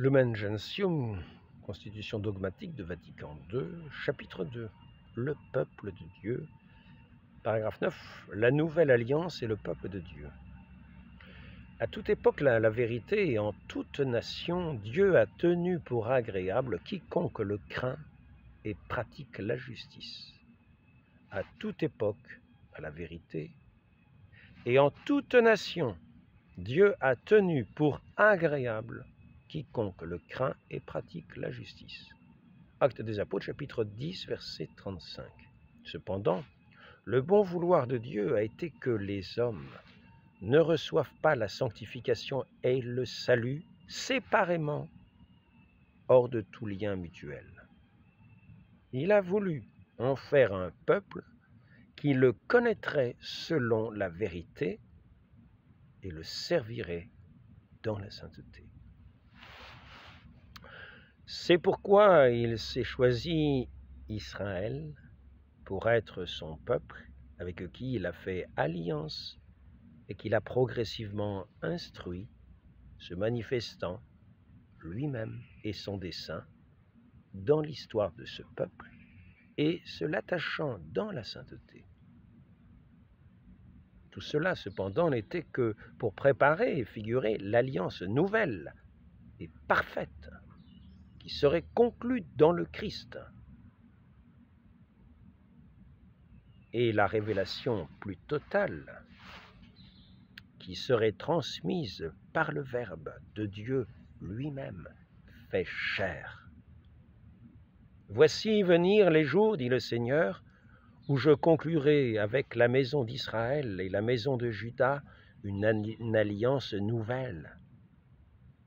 Lumen Gentium, Constitution dogmatique de Vatican II, chapitre 2, le peuple de Dieu, paragraphe 9, la nouvelle alliance et le peuple de Dieu. À toute époque, la vérité et en toute nation, Dieu a tenu pour agréable quiconque le craint et pratique la justice. À toute époque, à la vérité et en toute nation, Dieu a tenu pour agréable quiconque le craint et pratique la justice. Actes des Apôtres, chapitre 10, verset 35. Cependant, le bon vouloir de Dieu a été que les hommes ne reçoivent pas la sanctification et le salut séparément, hors de tout lien mutuel. Il a voulu en faire un peuple qui le connaîtrait selon la vérité et le servirait dans la sainteté. C'est pourquoi il s'est choisi Israël pour être son peuple, avec qui il a fait alliance et qu'il a progressivement instruit, se manifestant lui-même et son dessein dans l'histoire de ce peuple et se l'attachant dans la sainteté. Tout cela, cependant, n'était que pour préparer et figurer l'alliance nouvelle et parfaite qui serait conclue dans le Christ, et la révélation plus totale qui serait transmise par le Verbe de Dieu lui-même fait chair. Voici venir les jours, dit le Seigneur, où je conclurai avec la maison d'Israël et la maison de Juda une alliance nouvelle.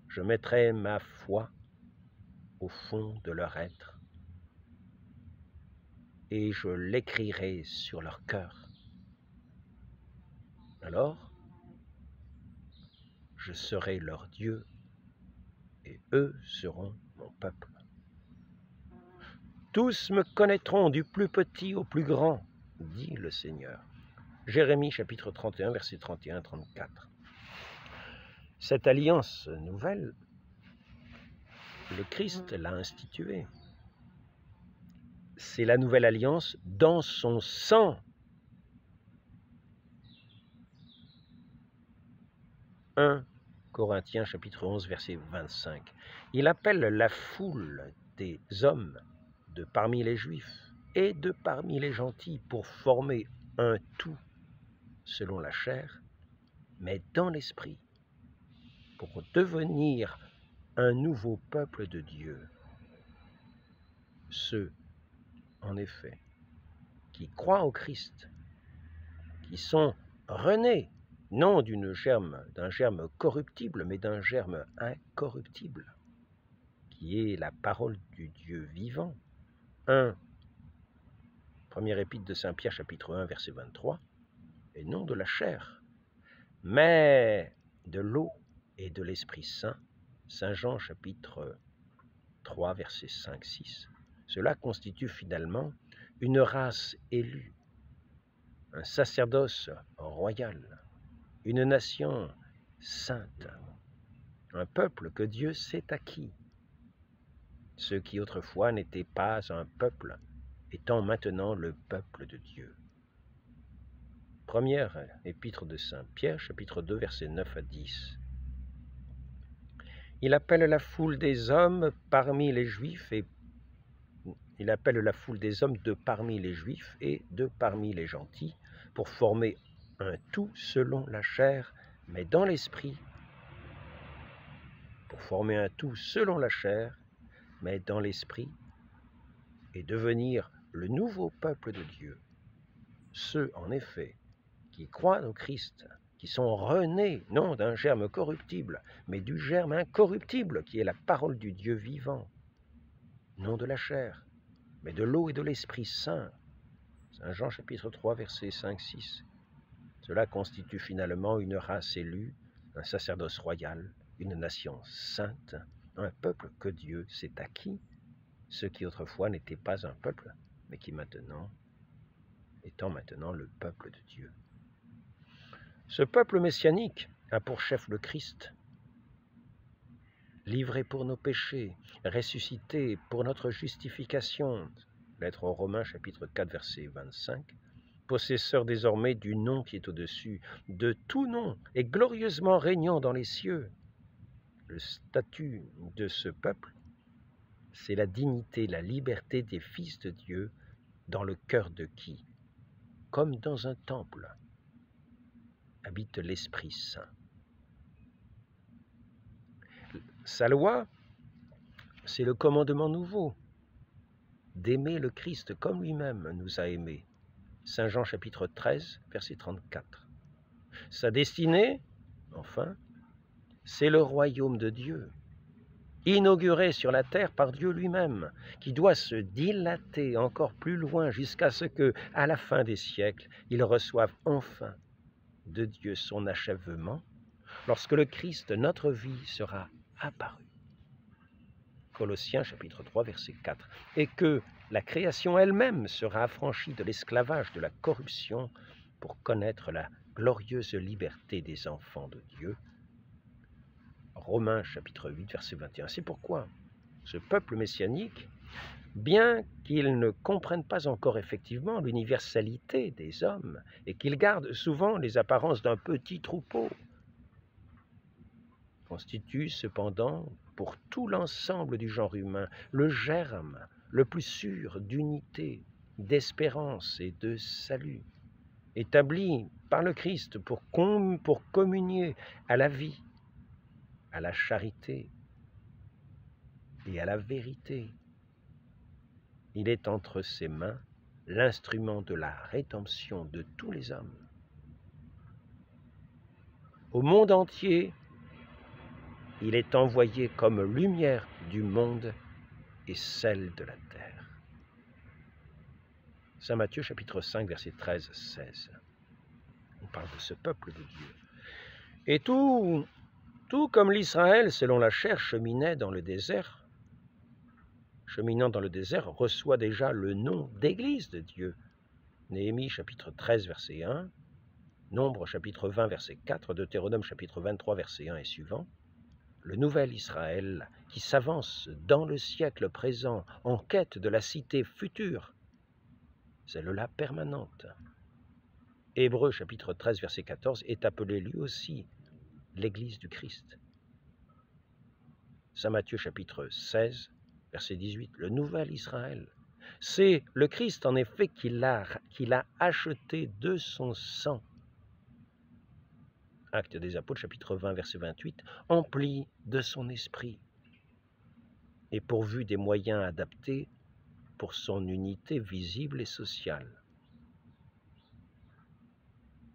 Je mettrai ma foi au fond de leur être et je l'écrirai sur leur cœur. Alors, je serai leur Dieu et eux seront mon peuple. Tous me connaîtront du plus petit au plus grand, dit le Seigneur. Jérémie chapitre 31, versets 31-34. Cette alliance nouvelle, le Christ l'a instituée. C'est la nouvelle alliance dans son sang. 1 Corinthiens chapitre 11, verset 25. Il appelle la foule des hommes de parmi les Juifs et de parmi les gentils pour former un tout selon la chair, mais dans l'esprit, pour devenir un nouveau peuple de Dieu. Ceux, en effet, qui croient au Christ, qui sont renés, non d'un germe corruptible, mais d'un germe incorruptible, qui est la parole du Dieu vivant. 1 Première épître de Saint Pierre, chapitre 1, verset 23, et non de la chair, mais de l'eau et de l'Esprit Saint. Saint Jean, chapitre 3, verset 5-6. Cela constitue finalement une race élue, un sacerdoce royal, une nation sainte, un peuple que Dieu s'est acquis. Ceux qui autrefois n'étaient pas un peuple, étant maintenant le peuple de Dieu. Première épître de Saint Pierre, chapitre 2, versets 9-10. Il appelle la foule des hommes parmi les Juifs et il appelle la foule des hommes de parmi les Juifs et de parmi les gentils pour former un tout selon la chair, mais dans l'esprit. Pour former un tout selon la chair, mais dans l'esprit, et devenir le nouveau peuple de Dieu. Ceux, en effet, qui croient au Christ, qui sont renés, non d'un germe corruptible, mais du germe incorruptible, qui est la parole du Dieu vivant, non de la chair, mais de l'eau et de l'Esprit Saint. Saint Jean chapitre 3, versets 5-6. Cela constitue finalement une race élue, un sacerdoce royal, une nation sainte, un peuple que Dieu s'est acquis, ceux qui autrefois n'étaient pas un peuple, mais qui étant maintenant le peuple de Dieu. Ce peuple messianique a pour chef le Christ, livré pour nos péchés, ressuscité pour notre justification. Lettre aux Romains, chapitre 4, verset 25. Possesseur désormais du nom qui est au-dessus de tout nom et glorieusement régnant dans les cieux. Le statut de ce peuple, c'est la dignité, la liberté des fils de Dieu dans le cœur de qui, comme dans un temple, habite l'Esprit Saint. Sa loi, c'est le commandement nouveau, d'aimer le Christ comme lui-même nous a aimés. Saint Jean chapitre 13, verset 34. Sa destinée, enfin, c'est le royaume de Dieu, inauguré sur la terre par Dieu lui-même, qui doit se dilater encore plus loin jusqu'à ce que, à la fin des siècles, il reçoive enfin de Dieu son achèvement, lorsque le Christ, notre vie, sera apparu. Colossiens chapitre 3, verset 4. Et que la création elle-même sera affranchie de l'esclavage de la corruption pour connaître la glorieuse liberté des enfants de Dieu. Romains chapitre 8, verset 21. C'est pourquoi ce peuple messianique, bien qu'il ne comprenne pas encore effectivement l'universalité des hommes et qu'il garde souvent les apparences d'un petit troupeau, constitue cependant, pour tout l'ensemble du genre humain, le germe le plus sûr d'unité, d'espérance et de salut, établi par le Christ pour communier à la vie, à la charité et à la vérité. Il est entre ses mains l'instrument de la rédemption de tous les hommes. Au monde entier, il est envoyé comme lumière du monde et celle de la terre. Saint Matthieu chapitre 5, verset 13-16. On parle de ce peuple de Dieu. Et tout comme l'Israël, selon la chair, cheminant dans le désert, reçoit déjà le nom d'Église de Dieu. Néhémie chapitre 13, verset 1, Nombre chapitre 20, verset 4, Deutéronome chapitre 23, verset 1 et suivant. Le nouvel Israël qui s'avance dans le siècle présent en quête de la cité future, celle-là permanente. Hébreux chapitre 13, verset 14 est appelé lui aussi l'Église du Christ. Saint Matthieu chapitre 16, verset 18, le nouvel Israël. C'est le Christ en effet qui l'a acheté de son sang. Actes des Apôtres, chapitre 20, verset 28, empli de son esprit et pourvu des moyens adaptés pour son unité visible et sociale.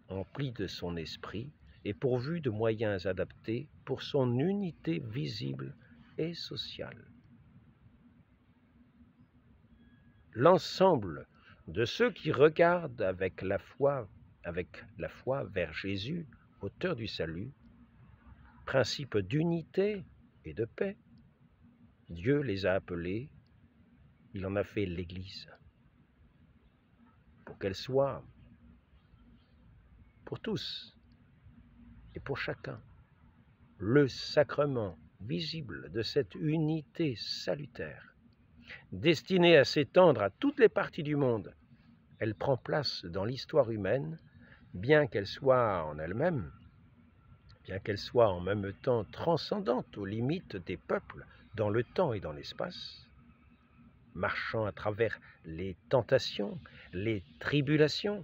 Empli de son esprit et pourvu de moyens adaptés pour son unité visible et sociale. L'ensemble de ceux qui regardent avec la foi vers Jésus, auteur du salut, principe d'unité et de paix, Dieu les a appelés, il en a fait l'Église, pour qu'elle soit pour tous et pour chacun le sacrement visible de cette unité salutaire, destinée à s'étendre à toutes les parties du monde. Elle prend place dans l'histoire humaine, bien qu'elle soit en elle-même, bien qu'elle soit en même temps transcendante aux limites des peuples dans le temps et dans l'espace, marchant à travers les tentations, les tribulations.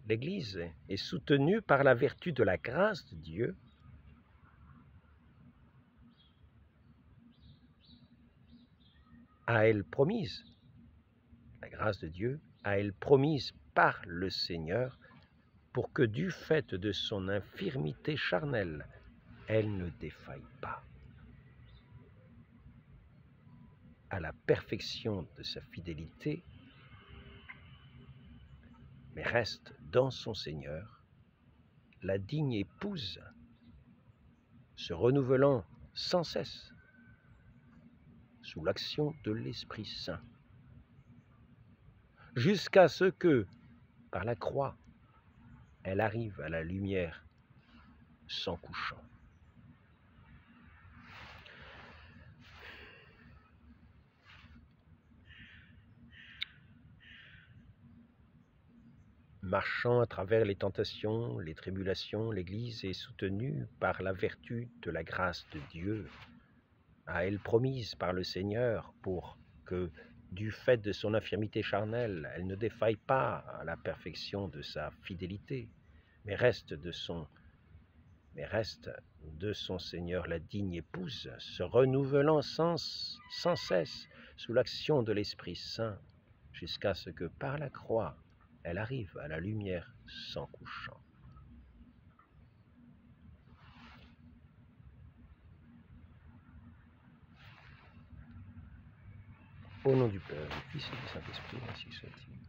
L'Église est soutenue par la vertu de la grâce de Dieu, à elle promise, la grâce de Dieu, à elle promise par le Seigneur, pour que du fait de son infirmité charnelle, elle ne défaille pas à la perfection de sa fidélité, mais reste dans son Seigneur, la digne épouse, se renouvelant sans cesse sous l'action de l'Esprit Saint, jusqu'à ce que, par la croix, elle arrive à la lumière sans couchant. marchant à travers les tentations, les tribulations, l'Église est soutenue par la vertu de la grâce de Dieu, à elle promise par le Seigneur, pour que, du fait de son infirmité charnelle, elle ne défaille pas à la perfection de sa fidélité, mais reste de son Seigneur la digne épouse, se renouvelant sans cesse sous l'action de l'Esprit Saint, jusqu'à ce que par la croix, elle arrive à la lumière sans couchant. Au nom du Père, du Fils et du Saint-Esprit, ainsi soit-il.